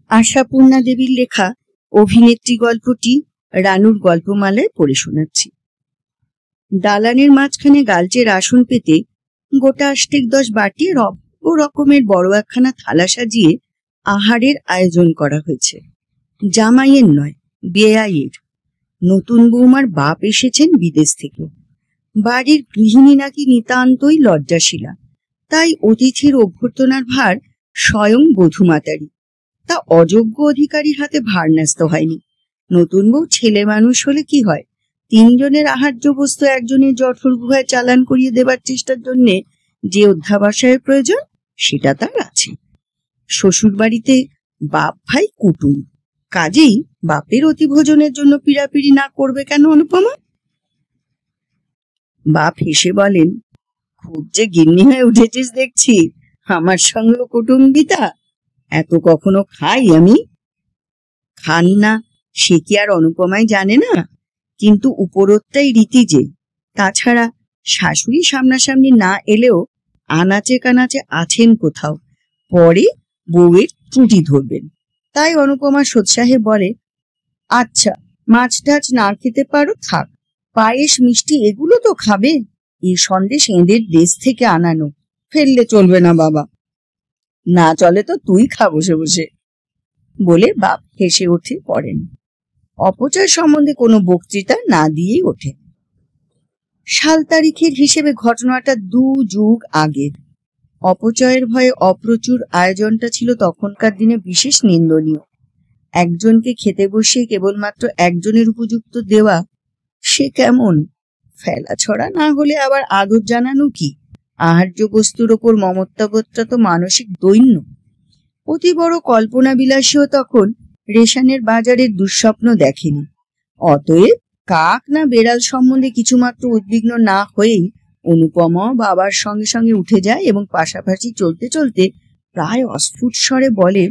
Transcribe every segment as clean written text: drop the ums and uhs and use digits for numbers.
আশাপূর্ণা দেবীর লেখা অভিনেত্রী গল্পটি রানুর গল্পমালায় পড়ে শোনাচ্ছি। দালানের মাঝখানে গালচের আসন পেতে গোটা 8-10 বাটি রকমের বড় একখানা থালা সাজিয়ে আহারের আয়োজন করা হয়েছে। জামাইয়ের নয়, বেয়াইয়ের। নতুন বৌমার বাপ এসেছেন বিদেশ থেকে। বাড়ির গৃহিণী নাকি নিতান্তই লজ্জাশীলা, তাই অতিথির অভ্যর্থনার ভার স্বয়ং বধূমাতারই। তা অযোগ্য অধিকারীর হাতে ভার ন্যস্ত হয়নি। নতুন বউ ছেলে মানুষ হলে কি হয়, 3 জনের আহার্য বস্তু একজনের জঠর গুহায় চালান করিয়ে দেবার চেষ্টার জন্যে যে অধ্যাবসায়ের প্রয়োজন সেটা তার আছে। শ্বশুর বাড়িতে বাপ ভাই কুটুম, কাজেই বাপের অতিভোজনের জন্য পীড়াপিড়ি না করবে কেন অনুপমা? বাপ হেসে বলেন, খুব যে গিন্নি হয়ে উঠেছিস দেখছি, আমার সঙ্গে কুটুম্বিতা। এত কখনো খাই আমি? খান না সে কি আর অনুপমাই জানে না? কিন্তু উপরোক্তাই রীতি যে। তাছাড়া শাশুড়ি সামনাসামনি না এলেও আনাচে কানাচে আছেন কোথাও, পরে বউয়ের ত্রুটি ধরবেন। তাই অনুপমা সোৎসাহে বলে, আচ্ছা মাছ টাছ না খেতে পারো থাক, পায়েস মিষ্টি এগুলো তো খাবে। এই সন্দেশ এঁদের দেশ থেকে আনানো, ফেললে চলবে না বাবা। না চলে তো তুই খা বসে বসে, বলে বাপ হেসে উঠে পড়েন। অপচয় সম্বন্ধে কোনো বক্তৃতা না দিয়েই ওঠে। সাল তারিখের হিসেবে ঘটনাটা 2 যুগ আগের। অপচয়ের ভয়ে অপ্রচুর আয়োজনটা ছিল তখনকার দিনে বিশেষ নিন্দনীয়। একজনকে খেতে বসিয়ে কেবলমাত্র একজনের উপযুক্ত দেওয়া, সে কেমন? ফেলা ছড়া না হলে আবার আদর জানানো কি? আহার্য বস্তুর ওপর মমত্ববোধটা তো মানসিক দৈন্য। অতি বড় কল্পনা বিলাসীও তখন রেশনের বাজারের দুঃস্বপ্ন দেখেনি। অতএব কাক না বেড়াল সম্বন্ধে কিছুমাত্র উদ্বিগ্ন না হয়েই অনুপমা বাবার সঙ্গে সঙ্গে উঠে যায় এবং পাশাপাশি চলতে চলতে প্রায় অস্ফুট স্বরে বলে,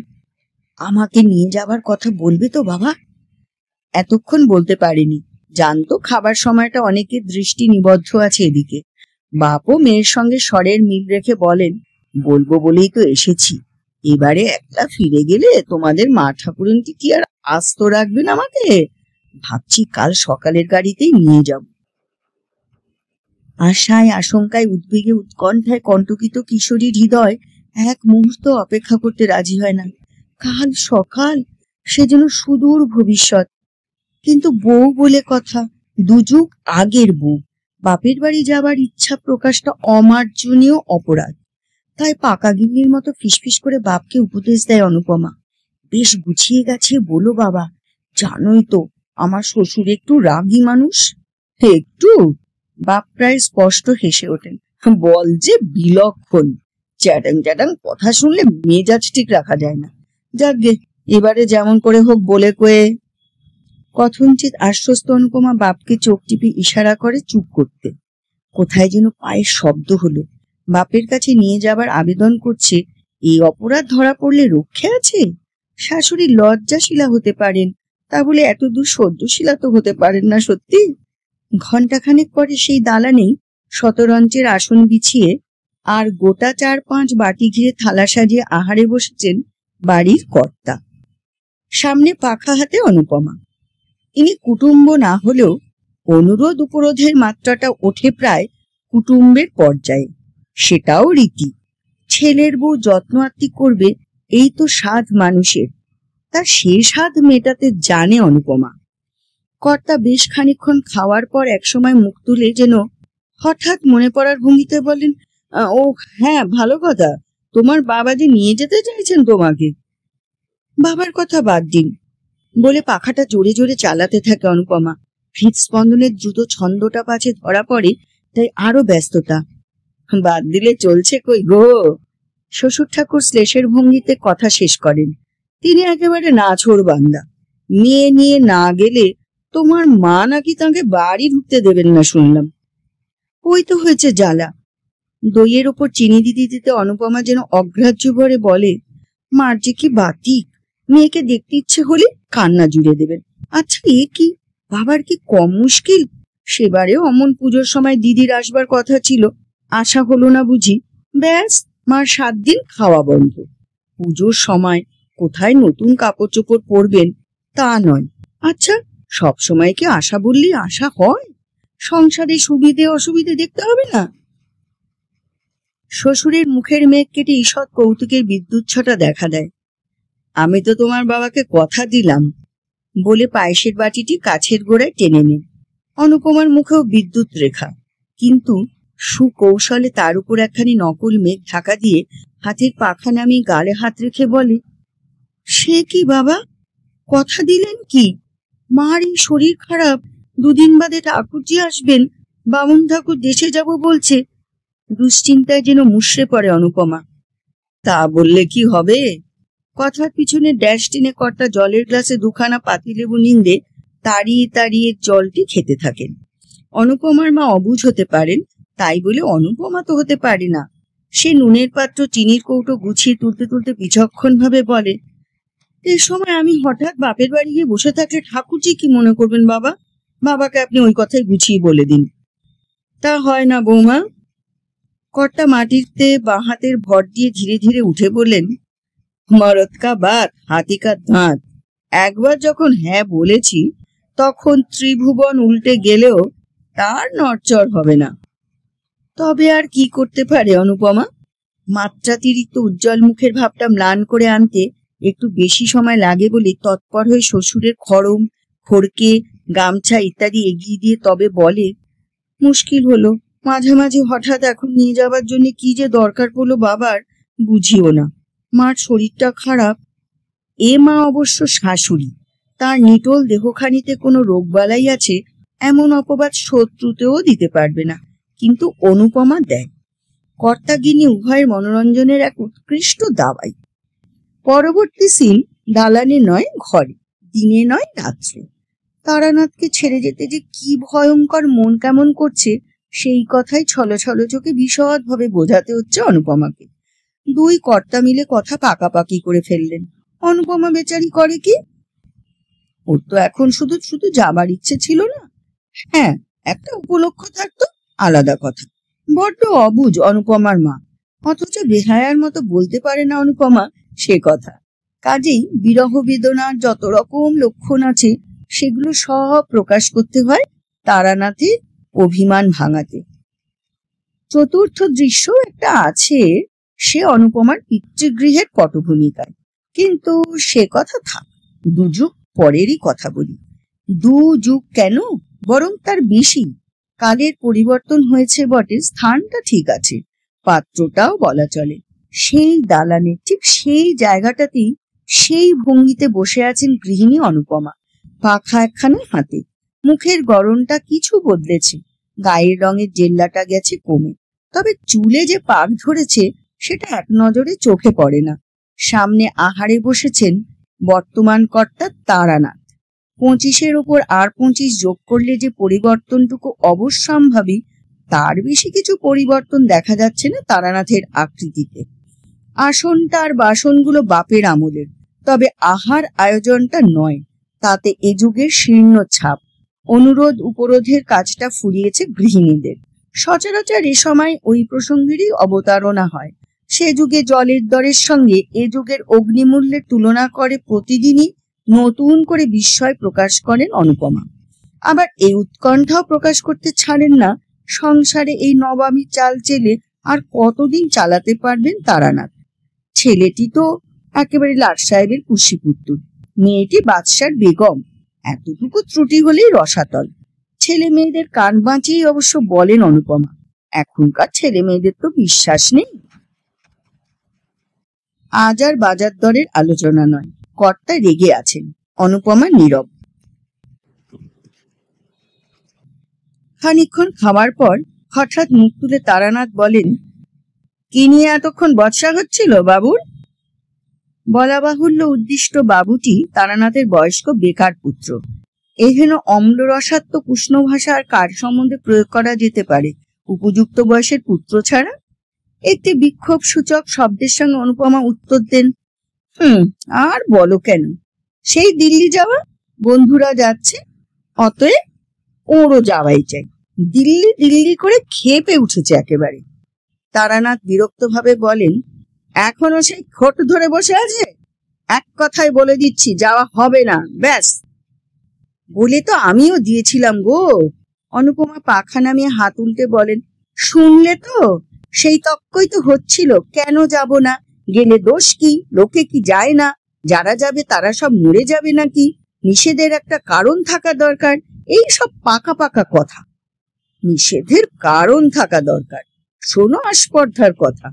আমাকে নিয়ে যাবার কথা বলবে তো বাবা? এতক্ষণ বলতে পারেনি, জানতো খাবার সময়টা অনেকের দৃষ্টি নিবদ্ধ আছে এদিকে। বাপও মেয়ের সঙ্গে স্বরের মিল রেখে বলেন, বলবো বলেই তো এসেছি। এবারে একলা ফিরে গেলে তোমাদের মা ঠাকুরনটি কি আর আস্ত রাখবেন আমাকে? ভাবছি কাল সকালের গাড়িতেই নিয়ে যাব। আশায় আশঙ্কায় উদ্বেগে উৎকণ্ঠায় কণ্টকিত কিশোরীর হৃদয় এক মুহূর্ত অপেক্ষা করতে রাজি হয় না। কাল সকাল, সে যেন সুদূর ভবিষ্যৎ। কিন্তু বউ বলে কথা, 2 যুগ আগের বউ। বাপের বাড়ি যাবার ইচ্ছা প্রকাশটা অমার্জনীয় অপরাধ। তাই পাকা গিন্নির মতো ফিসফিস করে বাপকে উপদেশ দেয় অনুপমা, বেশ গুছিয়ে গেছে বলো বাবা, জানোই তো আমার শ্বশুর একটু রাগী মানুষ। একটু? বাপ প্রায় স্পষ্ট হেসে ওঠেন, বল যে বিলক্ষণ। চ্যাটাং চ্যাটাং কথা শুনলে মেজাজ ঠিক রাখা যায় না। যাকগে, এবারে যেমন করে হোক বলে কয়ে। কথঞ্চিত আশ্বস্ত অনুপমা বাপকে চোখ টিপে ইশারা করে চুপ করতে। কোথায় যেন পায়ের শব্দ হলো। বাপের কাছে নিয়ে যাবার আবেদন করছে। এই অপরাধ ধরা পড়লে রক্ষে আছে? শাশুড়ি লজ্জাশীলা হতে পারেন, তা বলে এত দূর সহ্যশীলা তো হতে পারেন না সত্যি। ঘণ্টাখানেক পরে সেই দালানেই শতরঞ্চের আসন বিছিয়ে আর গোটা 4-5 বাটি ঘিরে থালা সাজিয়ে আহারে বসেছেন বাড়ির কর্তা। সামনে পাখা হাতে অনুপমা। ইনি কুটুম্ব না হলেও অনুরোধ উপরোধের মাত্রাটা ওঠে প্রায় কুটুম্বের পর্যায়ে। সেটাও রীতি। ছেলের বউ যত্ন আত্তি করবে, এই তো সাধ মানুষের। তার সে স্বাদ মেটাতে জানে অনুপমা। কর্তা বেশ খানিকক্ষণ খাওয়ার পর একসময় মুখ তুলে যেন হঠাৎ মনে পড়ার ভঙ্গিতে বলেন, ও হ্যাঁ, ভালো কথা, তোমার বাবা যে নিয়ে যেতে চাইছেন তোমাকে। বাবার কথা বাদ দিন, বলে পাখাটা জোরে জোরে চালাতে থাকে অনুপমা। হৃদস্পন্দনের দ্রুত ছন্দটা পাছে ধরা পড়ে, তাই আরো ব্যস্ততা। বাদ দিলে চলছে কই গো? শ্বশুর ঠাকুর শ্লেষের ভঙ্গিতে কথা শেষ করেন। তিনি একেবারে নাছোড় বান্দা। মেয়ে নিয়ে না গেলে তোমার মা নাকি তাকে বাড়ি ঢুকতে দেবেন না শুনলাম। ওই তো হয়েছে জ্বালা। দইয়ের ওপর চিনি দিতে দিতে অনুপমা যেন অগ্রাহ্য ভরে বলে, মার যে কি বাতিক, মেয়েকে দেখতে ইচ্ছে হলে কান্না জুড়ে দেবেন। আচ্ছা এ কি, বাবার কি কম মুশকিল? সেবারেও অমন পুজোর সময় দিদির আসবার কথা ছিল, আশা হলো না বুঝি। ব্যাস, মার 7 দিন খাওয়া বন্ধ। পুজোর সময় কোথায় নতুন কাপড় চোপড় পরবেন তা নয়। আচ্ছা, সবসময় কি আশা বললেই আশা হয়? সংসারে সুবিধে অসুবিধে দেখতে হবে না? শ্বশুরের মুখের মেঘ কেটে ঈষৎ কৌতুকের বিদ্যুৎ ছটা দেখা দেয়। আমি তো তোমার বাবাকে কথা দিলাম বলে পায়েসের বাটিটি কাছের গোড়ায় টেনে নেন। অনুপমার মুখেও বিদ্যুৎ রেখা, কিন্তু সুকৌশলে তার উপর একখানি নকল মেঘ ঢাকা দিয়ে হাতের পাখা নামিয়ে গালে হাত রেখে বলে, সে কি বাবা, কথা দিলেন কি? মার এই শরীর খারাপ, দুদিন বাদে ঠাকুরজি আসবেন, বামুন ঠাকুর দেশে যাব বলছে। দুশ্চিন্তায় যেন মুষড়ে পড়ে অনুপমা। তা বললে কি হবে? কথার পিছনে ড্যাশ টেনে কর্তা জলের গ্লাসে দুখানা পাতিলেবু নিন্দে তাড়িয়ে তাড়িয়ে জলটি খেতে থাকেন। অনুপমার মা অবুঝ হতে পারেন, তাই বলে অনুপমা তো হতে পারে না। সে নুনের পাত্র চিনির কৌটো গুছিয়ে তুলতে তুলতে বিচক্ষণ ভাবে বলে, এই সময় আমি হঠাৎ বাপের বাড়ি গিয়ে বসে থাকলে ঠাকুরজি কি মনে করবেন বাবা? বাবাকে আপনি ওই কথাই গুছিয়ে বলে দিন। তা হয় না বৌমা। কর্তা মাটিতে বাঁ হাতের ভর দিয়ে ধীরে ধীরে উঠে বললেন, মরদ কা বাত হাতি কা দাঁত। একবার যখন হ্যাঁ বলেছি, তখন ত্রিভুবন উল্টে গেলেও তার নড়চড় হবে না। তবে আর কি করতে পারে অনুপমা? মাত্রাতিরিক্ত উজ্জ্বল মুখের ভাবটা ম্লান করে আনতে একটু বেশি সময় লাগে বলে তৎপর হয়ে শ্বশুরের খড়ম, খড়কে, গামছা ইত্যাদি এগিয়ে দিয়ে তবে বলে, মুশকিল হলো, মাঝামাঝি হঠাৎ এখন নিয়ে যাবার জন্য কি যে দরকার পড়লো বাবার, বুঝিও না। মার শরীরটা খারাপ। এ মা অবশ্য শাশুড়ি, তার নিটোল দেহখানিতে কোনো রোগবালাই আছে এমন অপবাদ শত্রুতেও দিতে পারবে না, কিন্তু অনুপমা দেয়। কর্তাগিনী উভয়ের মনোরঞ্জনের এক উৎকৃষ্ট দাওয়াই। পরবর্তী সিন দালানে নয় ঘরে, দিনে নয় রাত্রে। তারানাথকে ছেড়ে যেতে যে কি ভয়ঙ্কর মন কেমন করছে, সেই কথাই ছল ছল চোখে বিশদ ভাবে বোঝাতে হচ্ছে অনুপমাকে। দুই কর্তা মিলে কথা পাকাপাকি করে ফেললেন। অনুপমা বেচারি করে কি? ওর তো এখন শুধু শুধু যাবার ইচ্ছে ছিল না। হ্যাঁ, একটা উপলক্ষ থাকতো, আলাদা কথা। বড্ড অবুঝ অনুপমার মা, অথচ বেহায়ার মতো বলতে পারে না অনুপমা সে কথা। কাজেই বিরহ বেদনার যত রকম লক্ষণ আছে সেগুলো সব প্রকাশ করতে হয় তারানাথের অভিমান ভাঙাতে। চতুর্থ দৃশ্য একটা আছে, সে অনুপমার পিতৃগৃহের পটভূমিকায়, কিন্তু সে কথা থাক, দুযুগ পরেরই কথা বলি। দুযুগ কেন, বরং তার বেশি। কালের পরিবর্তন হয়েছে বটে, স্থানটা ঠিক আছে, পাত্রটাও বলা চলে। সেই দালানে ঠিক সেই জায়গাটাতেই সেই ভঙ্গিতে বসে আছেন গৃহিণী অনুপমা, পাখা একখানা হাতে। মুখের গড়নটা কিছু বদলেছে, গায়ের রঙের জেল্লাটা গেছে কমে, তবে চুলে যে পাক ধরেছে সেটা এক নজরে চোখে পড়ে না। সামনে আহারে বসেছেন বর্তমান কর্তা তারানাথ। 25-এর ওপর আর 25 যোগ করলে যে পরিবর্তনটুকু অবশ্যম্ভাবী, তার বেশি কিছু পরিবর্তন দেখা যাচ্ছে না তারানাথের আকৃতিতে। আসনটা আর বাসনগুলো বাপের আমলের, তবে আহার আয়োজনটা নয়, তাতে এ যুগের শীর্ণ ছাপ। অনুরোধ উপরোধের কাজটা ফুরিয়েছে গৃহিণীদের। সচরাচর এ সময় ওই প্রসঙ্গেরই অবতারণা হয়। সে যুগে জলের দরের সঙ্গে এ যুগের অগ্নিমূল্যের তুলনা করে প্রতিদিনই নতুন করে বিস্ময় প্রকাশ করেন অনুপমা। আবার এই উৎকণ্ঠাও প্রকাশ করতে ছাড়েন না, সংসারে এই নবাবী চাল চেলে আর কতদিন চালাতে পারবেন তারানাথ। ছেলেটি তো একেবারে লাট সাহেবের কুশিপুত্র, মেয়েটি বাদশার বেগম, এতটুকু ত্রুটি হলেই রসাতল। ছেলে মেয়েদের কান বাঁচিয়ে অবশ্য বলেন অনুপমা, এখনকার ছেলে মেয়েদের তো বিশ্বাস নেই। আজ আর বাজার দরের আলোচনা নয়, কর্তা রেগে আছেন, অনুপমা নীরব। খানিকক্ষণ খাওয়ার পর হঠাৎ মুখ তুলে তারানাথ বলেন, কি নিয়ে এতক্ষণ বচসা হচ্ছিল বাবুর? বলা বাহুল্য, উদ্দিষ্ট বাবুটি তারানাথের বয়স্ক বেকার পুত্র। এহেন অম্ল রসাত্মক উষ্ণ ভাষা আর কার সম্বন্ধে প্রয়োগ করা যেতে পারে উপযুক্ত বয়সের পুত্র ছাড়া? একটি বিক্ষোভ সূচক শব্দের সঙ্গে অনুপমা উত্তর দেন, আর বলো কেন, সেই দিল্লি যাওয়া, বন্ধুরা যাচ্ছে, অতএব ওরও যাওয়াই চাই। দিল্লি দিল্লি করে খেপে উঠেছে একেবারে। তারানাথ বিরক্ত ভাবে বলেন, এখনো সেই খোট ধরে বসে আছে? এক কথায় বলে দিচ্ছি, যাওয়া হবে না, ব্যাস। বলে তো আমিও দিয়েছিলাম গো। অনুপমা পাখা নামিয়ে হাত উল্টে বলেন, শুনলে তো, সেই তক্কই তো হচ্ছিল, কেন যাব না? গেলে দোষ কি? লোকে কি যায় না? যারা যাবে তারা সব মরে যাবে নাকি? নিষেধের একটা কারণ থাকা দরকার। এই সব পাকা পাকা কথা। নিষেধের কারণ থাকা দরকার? শোনো আস্পর্ধার কথা,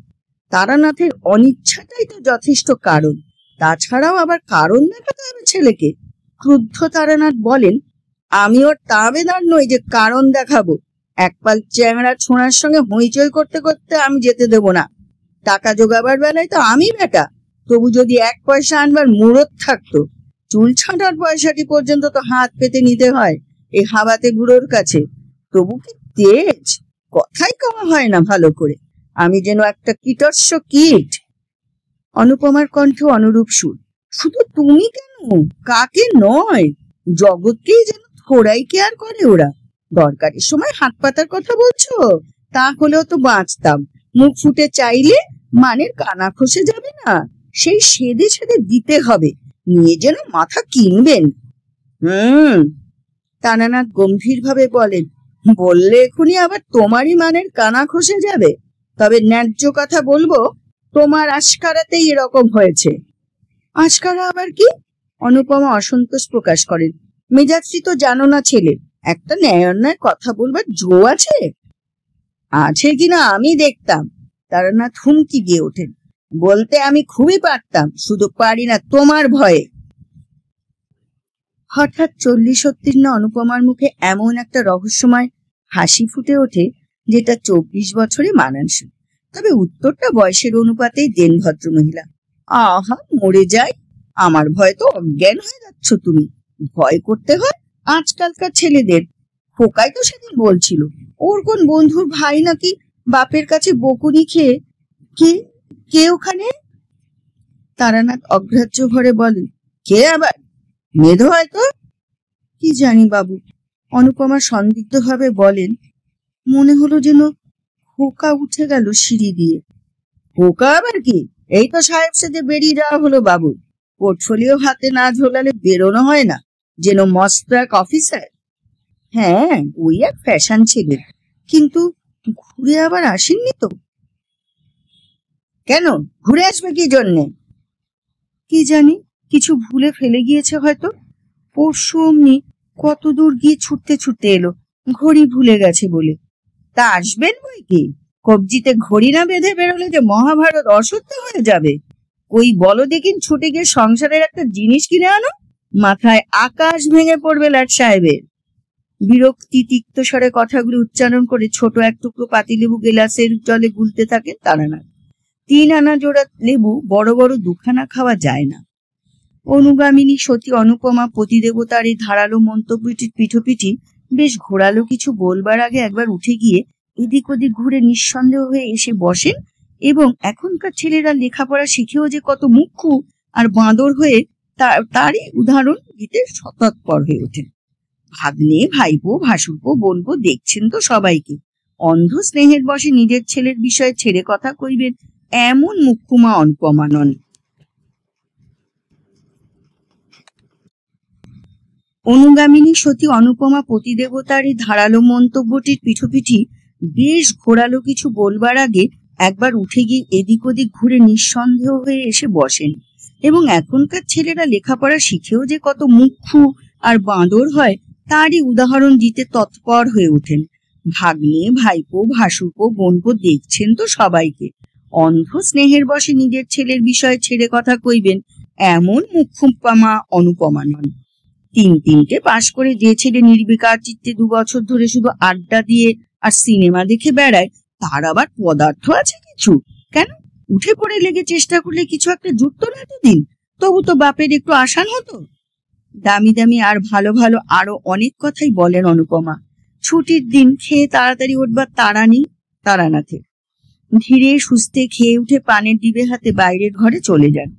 তারানাথের অনিচ্ছাটাই তো যথেষ্ট কারণ। তাছাড়াও আবার কারণ দেখাতে হবে ছেলেকে? ক্রুদ্ধ তারানাথ বলেন, আমি ওর তাবেদার নই যে কারণ দেখাবো। একপাল চ্যাংড়া ছোঁড়ার সঙ্গে হইচই করতে করতে আমি যেতে দেব না। টাকা জোগাবার বেলায় তো আমি বেটা, তবু যদি 1 পয়সা আনবার মুরত থাকতো, চুল ছাঁটার পয়সাটি পর্যন্ত তো হাত পেতে নিতে হয় এই হাবাতে বুড়োর কাছে। তবু কি তেজ, কথাই কওয়া হয় না ভালো করে। আমি যেন একটা কীটস্য কীট। অনুপমার কণ্ঠে অনুরূপ সুর। শুধু তুমি কেন, কাকে নয়, জগৎকেই যেন থোড়াই কেয়ার করে ওরা। দরকারের সময় হাত পাতার কথা বলছো, তা হলেও তো বাঁচতাম। মুখ ফুটে চাইলে মানের কানা খসে যাবে না, সেই সেদে সেদে দিতে হবে, নিয়ে যেন মাথা কিনবেন। তারানাথ গম্ভীর ভাবে বলেন, বললে এখনই আবার তোমারই মানের কানা খসে যাবে? তবে ন্যায্য কথা বলবো, তোমার আশকারাতেই এরকম হয়েছে। আশকারা আবার কি? অনুপমা অসন্তোষ প্রকাশ করেন। মেজাজটি তো জানো না ছেলে, একটা ন্যায় অন্যায় কথা বলবার জো আছে? আছে কিনা আমি দেখতাম। তারানাথ হুমকি দিয়ে ওঠেন, বলতে আমি খুবই পারতাম, শুধু পারি না তোমার ভয়ে। হঠাৎ 40 উত্তীর্ণ অনুপমার মুখে এমন একটা রহস্যময় হাসি ফুটে ওঠে, যেটা 24 বছরে মানানসই। তবে উত্তরটা বয়সের অনুপাতেই দেন ভদ্রমহিলা। আহা, মরে যাই, আমার ভয় তো অজ্ঞান হয়ে যাচ্ছ তুমি। ভয় করতে হয় আজকালকার ছেলেদের। খোকাই তো সেদিন বলছিল, ওর কোন বন্ধুর ভাই নাকি বাপের কাছে বকুনি খেয়ে। কে কে ওখানে? তারানাথ অগ্রাহ্য ভরে বলেন, কে আবার? মেধো হয়তো। কি জানি বাবু। অনুপমা সন্দিগ্ধ ভাবে বলেন, মনে হলো যেন খোকা উঠে গেল সিঁড়ি দিয়ে। খোকা আবার কি? এই তো সাহেব সেজে বেরিয়ে যাওয়া হলো বাবু। পোর্টফোলিও হাতে না ঝোলালে বেরোনো হয় না, যেন মস্ত এক অফিসার। হ্যাঁ, ওই এক ফ্যাশন ছেলে, কিন্তু ঘুরে আবার আসেননি তো। কেন ঘুরে আসবে কি জন্যে? কি জানি, কিছু ভুলে ফেলে গিয়েছে হয়তো। পরশু অমনি কত দূর গিয়ে ছুটতে ছুটতে এলো, ঘড়ি ভুলে গেছে বলে। তা আসবেন বই কি? কবজিতে ঘড়ি না বেঁধে বেরোলে যে মহাভারত অসত্য হয়ে যাবে। ওই বলো দেখিন, ছুটে গিয়ে সংসারের একটা জিনিস কিনে আনো, মাথায় আকাশ ভেঙে পড়বে লাট সাহেবের। বিরক্তি তিক্ত স্বরে কথাগুলো উচ্চারণ করে ছোট এক টুকরো পাতিলেবু গেলাসের জলে গুলতে থাকেন তারানাথ। 3 আনা জোড়া লেবু বড় বড় দুখানা খাওয়া যায় না। অনুগামিনী সতী অনুপমা পতিদেবতার এই ধারালো মন্তব্যটির পিঠোপিঠি বেশ ঘোরালো কিছু বলবার আগে একবার উঠে গিয়ে এদিক ওদিক ঘুরে নিঃসন্দেহ হয়ে এসে বসেন, এবং এখনকার ছেলেরা লেখাপড়া শিখেও যে কত মুখ্যু আর বাঁদর হয়ে তারই উদাহরণ দিতে সতৎপর হয়ে ওঠেন। ভাগ্নে, ভাইপো, ভাসুরপো, বোনপো দেখছেন তো সবাইকে। অন্ধ স্নেহের বশে নিজের ছেলের বিষয়ে ছেড়ে কথা কইবেন এমন মুখ্যুমা অনুপমা নন। অনুগামিনী সতী অনুপমা পতিদেবতার এই ধারালো মন্তব্যটির পিঠোপিঠি বেশ ঘোরালো কিছু বলবার আগে একবার উঠে গিয়ে এদিক ওদিক ঘুরে নিঃসন্দেহ হয়ে এসে বসেন, এবং এখনকার ছেলেরা লেখাপড়া শিখেও যে কত মুখ্যু আর বাঁদর হয় তারই উদাহরণ দিতে তৎপর হয়ে ওঠেন। ভাগ্নে, ভাইপো, ভাসুরপো, বোনপো দেখছেন তো সবাইকে। অন্ধ স্নেহের বশে নিজের ছেলের বিষয়ে ছেড়ে কথা কইবেন এমন মুখ্যুমা অনুপমা নন। 3টে পাশ করে যে ছেলে নির্বিকার চিত্তে 2 বছর ধরে শুধু আড্ডা দিয়ে আর সিনেমা দেখে বেড়ায়, তার আবার পদার্থ আছে কিছু? কেন, উঠে পড়ে লেগে চেষ্টা করলে কিছু একটা জুটতো না এতদিন? তবু তো বাপের একটু আসান হতো। দামি দামি আর ভালো ভালো আরো অনেক কথাই বলেন অনুপমা। ছুটির দিন খেয়ে তাড়াতাড়ি উঠবার তাড়া নেই তারানাথে। ধীরে সুস্থে খেয়ে উঠে পানের ডিবে হাতে বাইরের ঘরে চলে যান।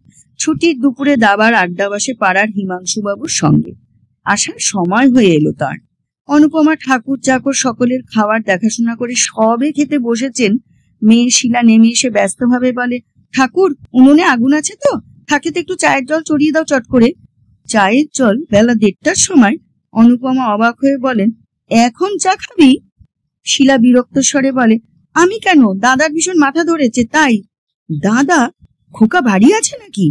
ছুটির দুপুরে দাবার আড্ডা বসে পাড়ার হিমাংশু বাবুর সঙ্গে। আসার সময় হয়ে এলো তার। অনুপমা ঠাকুর চাকর সকলের খাবার দেখাশোনা করে সবে খেতে বসেছেন। মেয়ে শিলা নেমে এসে ব্যস্তভাবে বলে, ঠাকুর, উনুনে আগুন আছে তো? থাকে তো একটু চায়ের জল চড়িয়ে দাও চট করে। চায়ের জল বেলা 1:30টার সময়? অনুপমা অবাক হয়ে বলেন, এখন চা খাবি? শিলা বিরক্ত স্বরে বলে, আমি কেন, দাদার ভীষণ মাথা ধরেছে তাই। দাদা? খোকা ভারী আছে নাকি?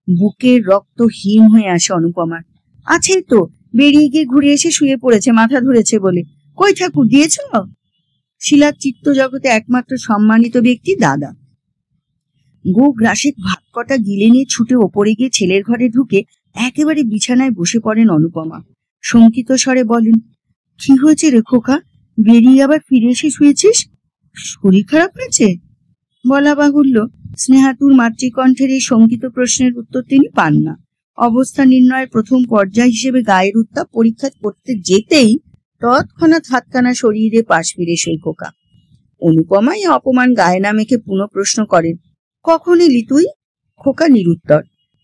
বুকের রক্ত হিম হয়ে আসে অনুপমার। আছে তো, বেরিয়ে গিয়ে ঘুরে এসে শুয়ে পড়েছে মাথা ধরেছে বলে। কই ঠাকুর দিয়েছ? শিলার চিত্ত জগতে একমাত্র সম্মানিত ব্যক্তি দাদা। গো গ্রাসে ভাত কটা গিলে নিয়ে ছুটে ওপরে গিয়ে ছেলের ঘরে ঢুকে একেবারে বিছানায় বসে পড়েন অনুপমা। শঙ্কিত স্বরে বলেন, কি হয়েছে রে খোকা, বেরিয়ে আবার ফিরে এসে শুয়েছিস? শরীর খারাপ হয়েছে? বলা বাহুল্য, স্নেহাতুর মাতৃকণ্ঠের এই শঙ্কিত প্রশ্নের উত্তর তিনি পান না। অবস্থা নির্ণয়ের প্রথম পর্যায় হিসেবে গায়ের উত্তাপ পরীক্ষা করতে যেতেই তৎক্ষণাৎ হাতখানা সরিয়ে দিয়ে পাশ ফিরে সেই খোকা। অনুপমা এই অপমান গায়ে না মেখে পুনঃ প্রশ্ন করেন, কখন এলি তুই? খোকা নিরুত্তর।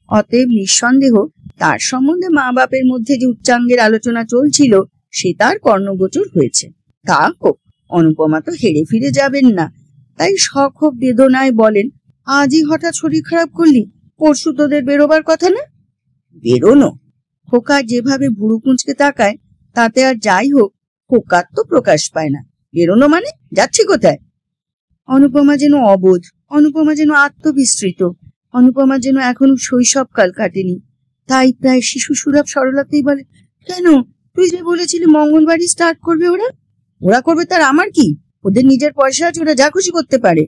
অতএব নিঃসন্দেহ তার সম্বন্ধে মা বাপের মধ্যে যে উচ্চাঙ্গের আলোচনা চলছিল সে তার কর্ণগোচর হয়েছে। তা হোক, অনুপমা তো হেরে ফিরে যাবেন না, তাই সক্ষোভ বেদনায় বলেন, আজই হঠাৎ শরীর খারাপ করলি? পরশু তোদের বেরোবার কথা না? বেরোনো? খোকা যেভাবে ভুরু কুঁচকে তাকায় তাতে আর যাই হোক খোকার তো প্রকাশ পায় না। বেরোনো মানে? যাচ্ছি কোথায়? অনুপমা যেন অবোধ, অনুপমা যেন আত্মবিস্মৃত, অনুপমা যেন এখনো শৈশবকাল কাটেনি। তাই প্রায় শিশু সুলভ সরলতাই বলে, কেন, তুই যে বলেছিলি মঙ্গলবারই স্টার্ট করবে ওরা? ওরা করবে তার আমার কি? ওদের নিজের পয়সা আছে, ওরা যা খুশি করতে পারে।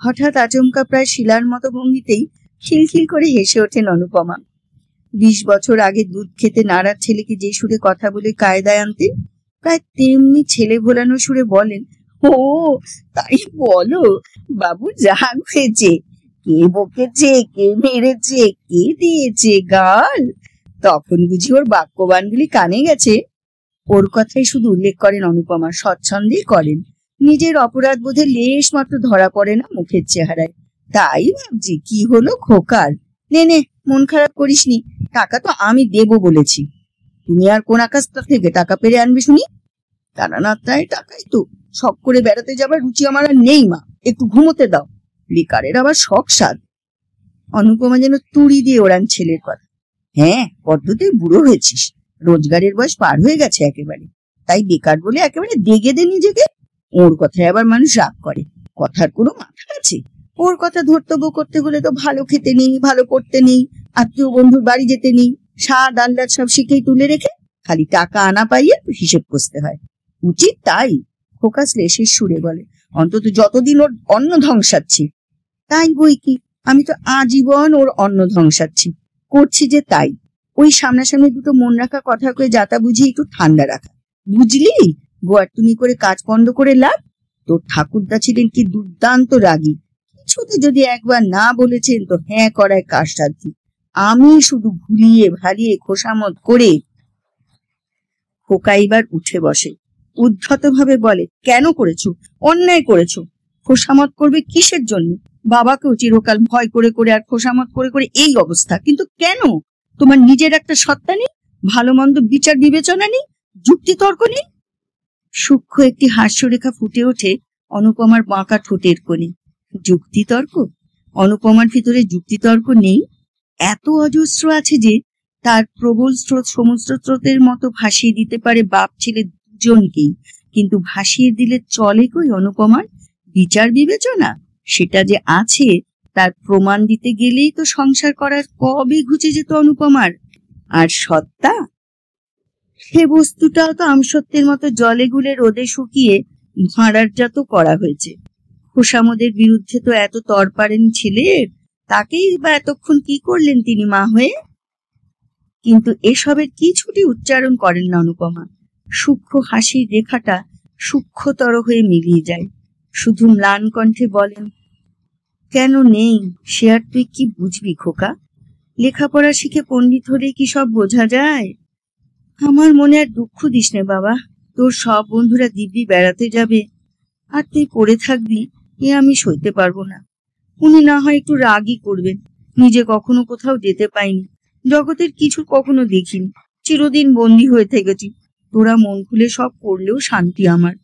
হঠাৎ আচমকা প্রায় শিলার মতো ভঙ্গিতেই খিলখিল করে হেসে ওঠেন অনুপমা। 20 বছর আগে দুধ খেতে নাড়ার ছেলেকে যে সুরে কথা বলে কায়দায় আনতেন, প্রায় তেমনি ছেলে ভোলানো সুরে বলেন, ও তাই বলো, বাবু রাগ হয়েছে? কে বকেছে, কে মেরেছে, কে দিয়েছে গাল? তখন বুঝি ওর বাক্যবানগুলি কানে গেছে? ওর কথাই শুধু উল্লেখ করেন অনুপমা, স্বচ্ছন্দেই করেন। নিজের অপরাধ বোধে লেশ মাত্র ধরা পড়ে না মুখের চেহারায়। তাই ভাবছি কি হলো খোকার। নে নে, মন খারাপ করিসনি, টাকা তো আমি দেব বলেছি। তুমি আর কোন আকাশ থেকে টাকা পেরে আনবে শুনি? তারা না তাই টাকাই তো, শখ করে বেড়াতে যাবার রুচি আমার আর নেই মা, একটু ঘুমোতে দাও। লিকারের আবার শখ সাদ। অনুপমা যেন তুড়ি দিয়ে ওড়ান ছেলের কথা। হ্যাঁ, পদ্ধতি বুড়ো হয়েছিস, রোজগারের বয়স পার হয়ে গেছে একেবারে, তাই বেকার বলে একেবারে দেগে দে নিজেকে। ওর কথায় আবার মানুষ রাগ করে, কথার কোনো মাথা আছে? ওর কথা ধর্তব্য করতে হলে তো ভালো খেতে নেই, ভালো পড়তে নেই, আত্মীয় বন্ধুর বাড়ি যেতে নেই, স্বাদ আহ্লাদ সব শিখেই তুলে রেখে খালি টাকা আনা পাইয়ে হিসেব কষতে হয়। উচিত তাই, খোকা শ্লেষের সুরে বলে, অন্তত যতদিন ওর অন্ন ধ্বংসাচ্ছি। তাই বই কি, আমি তো আজীবন ওর অন্ন ধ্বংসাচ্ছি, করছি যে তাই। ওই সামনাসামনি দুটো মন রাখা কথা কয়ে যাতা বুঝিয়ে একটু ঠান্ডা রাখা, বুঝলি? গোয়ারটুনি করে কাজ বন্ধ করে লাভ। তোর ঠাকুরদা ছিলেন কি দুর্দান্ত রাগী, কিছুতে যদি একবার না বলেছেন তো হ্যাঁ করায় কাজসাধ্য। আমি শুধু ভুলিয়ে ভালিয়ে খোসামত করে। খোকা এবার উঠে বসে, উদ্ধত ভাবে বলে, কেন করেছো? অন্যায় করেছো। খোসামত করবে কিসের জন্য? বাবাকেও চিরকাল ভয় করে করে আর খোসামত করে করে এই অবস্থা, কিন্তু কেন? তোমার নিজের একটা সত্তা নেই, ভালো মন্দ বিচার বিবেচনা নেই, যুক্তিতর্ক নেই। সূক্ষ্ম একটি হাস্যরেখা ফুটে ওঠে অনুপমার বাঁকা ঠোঁটের কোণে। যুক্তিতর্ক? অনুপমার ভিতরে যুক্তিতর্ক নেই? এত অজস্র আছে যে তার প্রবল স্রোত সমুদ্র স্রোতের মতো ভাসিয়ে দিতে পারে বাপ ছেলে দুজনকেই, কিন্তু ভাসিয়ে দিলে চলে কই অনুপমার বিচার বিবেচনা? সেটা যে আছে তার প্রমাণ দিতে গেলেই তো সংসার করার কবে ঘুচে যেত অনুপমার। আর সত্তা, সে বস্তুটাও তো আমসত্বের মতো জলে গুলে রোদে শুকিয়ে ভাঁড়ারজাত করা হয়েছে। খোসামদের বিরুদ্ধে তো এত তর পারেন ছেলের, তাকেই বা এতক্ষণ কি করলেন তিনি মা হয়ে? কিন্তু এসবের কিছুটি উচ্চারণ করেন না অনুপমা। সূক্ষ্ম হাসির রেখাটা সূক্ষ্মতর হয়ে মিলিয়ে যায়। শুধু ম্লান কণ্ঠে বলেন, কেন নেই সে আর তুই কি বুঝবি খোকা? লেখাপড়া শিখে পণ্ডিত হলে কি সব বোঝা যায়? আমার মনে আর দুঃখ দিস নে বাবা, তোর সব বন্ধুরা দিব্যি বেড়াতে যাবে আর তুই পড়ে থাকবি, এ আমি সইতে পারবো না। উনি না হয় একটু রাগই করবেন, নিজে কখনো কোথাও যেতে পাইনি, জগতের কিছু কখনো দেখিনি, চিরদিন বন্দী হয়ে থেকেছি, তোরা মন খুলে সব করলেও শান্তি আমার।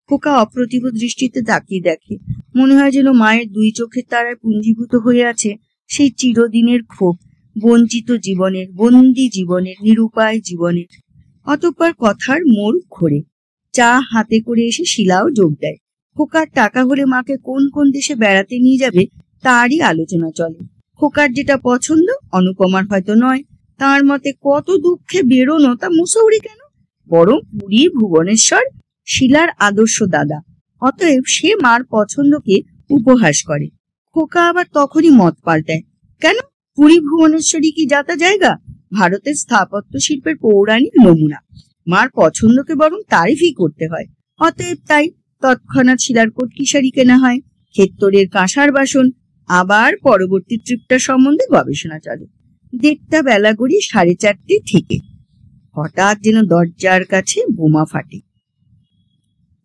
খোকা অপ্রতিভ দৃষ্টিতে তাকিয়ে দেখে, মনে হয় যেন মায়ের দুই চোখের তারায় পুঞ্জীভূত হয়ে আছে সেই চিরদিনের ক্ষোভ, বঞ্চিত জীবনের, বন্দি জীবনের, নিরুপায় জীবনের। অতঃপর কথার মোড় ঘোরে। চা হাতে করে এসে শিলাও যোগ দেয়। খোকার টাকা হলে মাকে কোন কোন দেশে বেড়াতে নিয়ে যাবে তারই আলোচনা চলে। খোকার যেটা পছন্দ অনুপমার হয়তো নয়। তার মতে কত দুঃখে বেরোনো তা মুসৌরি কেন, বরং পুরী ভুবনেশ্বর শিলার আদর্শ দাদা। অতএব সে মার পছন্দকে উপহাস করে। খোকা আবার তখনই মত পাল্টায়, কেন পুরী ভুবনেশ্বরী কি যাতা জায়গা? ভারতের স্থাপত্য শিল্পের পৌরাণিক নমুনা। মার পছন্দকে বরং তারিফই করতে হয়। অতএব তাই তৎক্ষণাৎ শিলার কটকি শাড়ি কেনা হয়, ক্ষেত্তরের কাঁসার বাসন। আবার পরবর্তী ট্রিপটা সম্বন্ধে গবেষণা চলে। দেড়টা বেলা গড়ি 4:30 থেকে। হঠাৎ যেন দরজার কাছে বোমা ফাটে।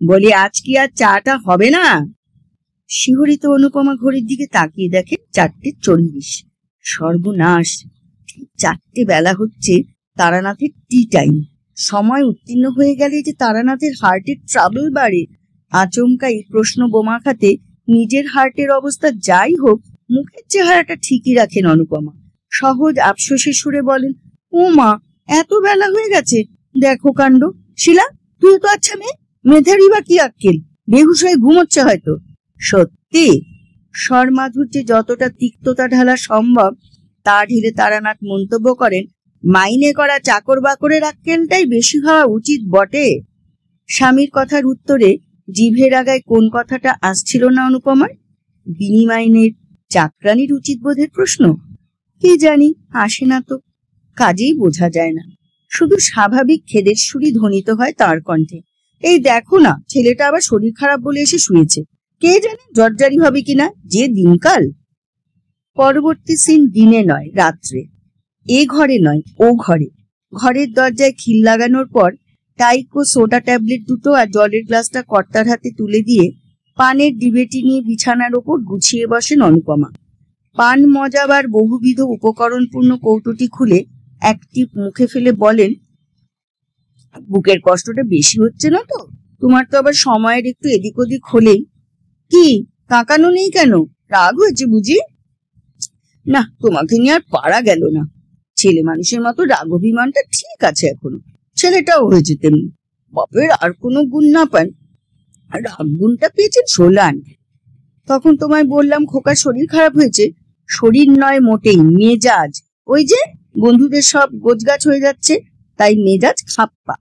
বলি, আজ কি আর চাটা হবে না? শিহরিত অনুপমা ঘড়ির দিকে তাকিয়ে দেখে 4:40। সর্বনাশ, ঠিক 4টে বেলা হচ্ছে তারানাথের টি টাইম। সময় উত্তীর্ণ হয়ে গেলে যে তারানাথের হার্টের ট্রাবল বাড়ে। আচমকা এই প্রশ্ন বোমা খাতে নিজের হার্টের অবস্থা যাই হোক, মুখের চেহারাটা ঠিকই রাখেন অনুপমা। সহজ আফসোসের সুরে বলেন, ও মা, এত বেলা হয়ে গেছে, দেখো কাণ্ড। শিলা, তুই তো আচ্ছা মেধারই বা কি আক্কেল, বেহুশ হয়ে ঘুমোচ্ছে হয়তো। সত্যি? স্বর মাধুর্যে যতটা তিক্ততা ঢালা সম্ভব তা ঢেলে তারানাথ মন্তব্য করেন, মাইনে করা চাকর বাকরের আক্কেলটাই বেশি হওয়া উচিত বটে। স্বামীর কথার উত্তরে জিভের আগায় কোন কথাটা আসছিল না অনুপমার? বিনিমাইনের চাকরানির উচিত বোধের প্রশ্ন? কি জানি, আসে না তো, কাজেই বোঝা যায় না। শুধু স্বাভাবিক খেদের সুরই ধ্বনিত হয় তার কণ্ঠে। এই দেখো না, ছেলেটা আবার শরীর খারাপ বলে এসে শুয়েছে। কে জানে জর্জারি হবে কিনা, যে দিনকাল। পরবর্তী সিন দিনে নয়, রাত্রে। এ ঘরে নয়, ও ঘরে। ঘরের দরজায় খিল লাগানোর পর টাইকো সোডা ট্যাবলেট দুটো আর জলের গ্লাসটা কর্তার হাতে তুলে দিয়ে পানের ডিবেটি নিয়ে বিছানার ওপর গুছিয়ে বসেন অনুপমা। পান মজাবার বহুবিধ উপকরণপূর্ণ কৌটোটি খুলে একটি মুখে ফেলে বলেন, বুকের কষ্টটা বেশি হচ্ছে না তো? তোমার তো আবার সময়ের একটু এদিক ওদিক হলেই। কি কাঁকানো নেই কেন? রাগ হয়েছে বুঝি? না, তোমাকে নিয়ে আর পারা গেল না। ছেলে মানুষের মতো রাগ অভিমানটা ঠিক আছে এখনো, ছেলেটাও হয়েছে তেমনি। বাপের আর কোনো গুণ না পান, রাগ গুণটা পেয়েছেন সোলান। তখন তোমায় বললাম খোকার শরীর খারাপ হয়েছে। শরীর নয় মোটেই, মেজাজ। ওই যে বন্ধুদের সব গোছগাছ হয়ে যাচ্ছে, তাই মেজাজ খাপ্পা।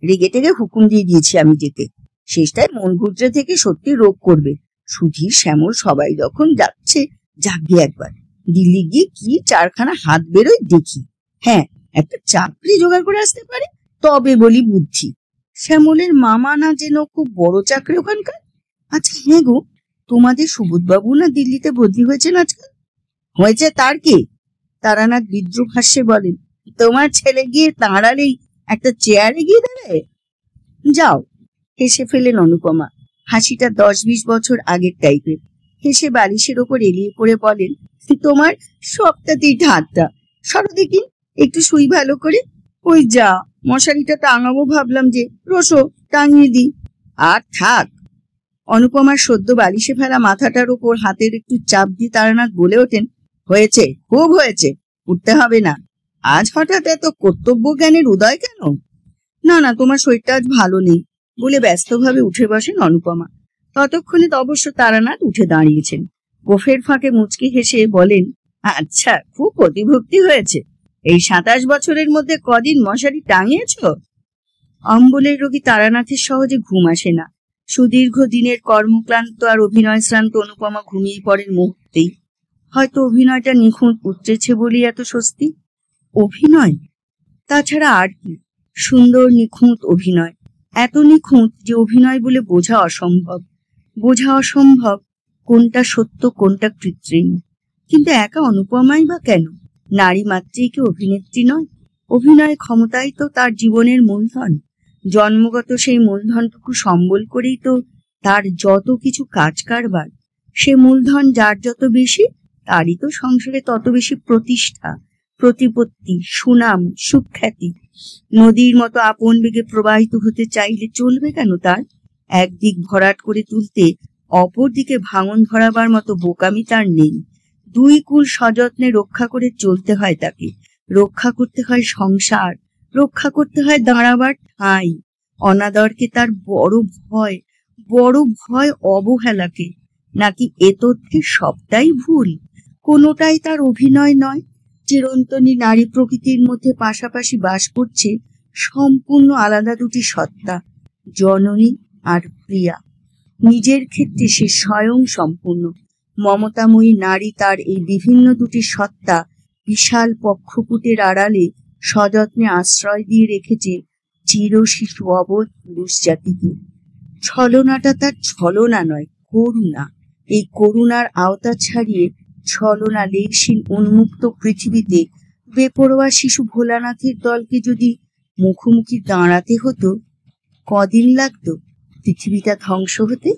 রেগে টেগে হুকুম দিয়ে দিয়েছি আমি যেতে। শেষটায় মন গুজরে থেকে সত্যি রোগ করবে। সুধীর, শ্যামল সবাই যখন যাচ্ছে, যাবি একবার। দিল্লি গিয়ে কি চারখানা হাত বেরোয় দেখি। হ্যাঁ, একটা চাকরি জোগাড় করে আসতে পারে তবে বলি বুদ্ধি। শ্যামলের মামা না যেন খুব বড় চাকরি ওখানকার? আচ্ছা হ্যাঁ গো, তোমাদের সুবোধবাবু না দিল্লিতে বদলি হয়েছেন আজকাল? হয়েছে তার কি? তারানাথ বিদ্রুপ হাস্যে বলেন, তোমার ছেলে গিয়ে দাঁড়ালেই একটা চেয়ারে গিয়ে দাঁড়ায়। যাও। হেসে ফেলেন অনুপমা। হাসিটা 10-20 বছর আগের টাইপের। হেসে বালিশের ওপর এলিয়ে পড়ে বলেন, তোমার সবটাতেই ঠাট্টা। সরো দেখি, একটু শুই ভালো করে। ওই যা, মশারিটা টাঙাবো ভাবলাম যে, রসো টাঙিয়ে দি। আর থাক। অনুপমার সদ্য বালিশে ফেলা মাথাটার ওপর হাতের একটু চাপ দিয়ে তারানাথ বলে ওঠেন, হয়েছে, খুব হয়েছে, উঠতে হবে না। আজ হঠাৎ এত কর্তব্য জ্ঞানের উদয় কেন? না না, তোমার শরীরটা আজ ভালো নেই বলে ব্যস্তভাবে উঠে বসেন অনুপমা। ততক্ষণে অবশ্য তারানাথ উঠে দাঁড়িয়েছেন। গোফের ফাঁকে মুচকি হেসে বলেন, আচ্ছা, খুব প্রতিভক্তি হয়েছে। এই 27 বছরের মধ্যে কদিন মশারি টাঙিয়েছ? অম্বলের রোগী তারানাথের সহজে ঘুম আসে না। সুদীর্ঘ দিনের কর্মক্লান্ত আর অভিনয় শ্রান্ত অনুপমা ঘুমিয়ে পড়েন মুহূর্তেই। হয়তো অভিনয়টা নিখুঁত উঠেছে বলেই এত স্বস্তি। অভিনয়? তাছাড়া আর কি? সুন্দর নিখুঁত অভিনয়, এত নিখুঁত যে অভিনয় বলে বোঝা অসম্ভব। বোঝা অসম্ভব কোনটা সত্য কোনটা কৃত্রিম। কিন্তু একা অনুপমাই বা কেন? নারী মাত্রেই কি অভিনেত্রী নয়? অভিনয় ক্ষমতাই তো তার জীবনের মূলধন। জন্মগত সেই মূলধনটুকু সম্বল করেই তো তার যত কিছু কাজ কারবার। সে মূলধন যার যত বেশি, তারই তো সংসারে তত বেশি প্রতিষ্ঠা, প্রতিপত্তি, সুনাম, সুখ্যাতি। নদীর মতো আপন বেগে প্রবাহিত হতে চাইলে চলবে কেন তার? একদিক ভরাট করে তুলতে অপর দিকে ভাঙন ধরাবার মতো বোকামি তার নেই। দুই কুল সযত্নে রক্ষা করে চলতে হয় তাকে। রক্ষা করতে হয় সংসার, রক্ষা করতে হয় দাঁড়াবার ঠাঁই। অনাদরকে তার বড় ভয় অবহেলাকে। নাকি এ তথ্যে সবটাই ভুল? কোনোটাই তার অভিনয় নয়। চিরন্তনী নারী প্রকৃতির মধ্যে পাশাপাশি বাস করছে সম্পূর্ণ আলাদা দুটি সত্তা, জননী আর প্রিয়া। নিজের ক্ষেত্রে সে স্বয়ং সম্পূর্ণ। মমতাময়ী নারী তার এই বিভিন্ন দুটি সত্তা বিশাল পক্ষপুটের আড়ালে সযত্নে আশ্রয় দিয়ে রেখেছে চির শিশু অবোধ পুরুষ জাতিকে। ছলনাটা তার ছলনা নয়, করুণা। এই করুণার আওতা ছাড়িয়ে ছলনা লেশহীন উন্মুক্ত পৃথিবীতে বেপরোয়া শিশু ভোলানাথের দলকে যদি মুখোমুখি দাঁড়াতে হতো, কদিন লাগতো পৃথিবীটা ধ্বংস হতে?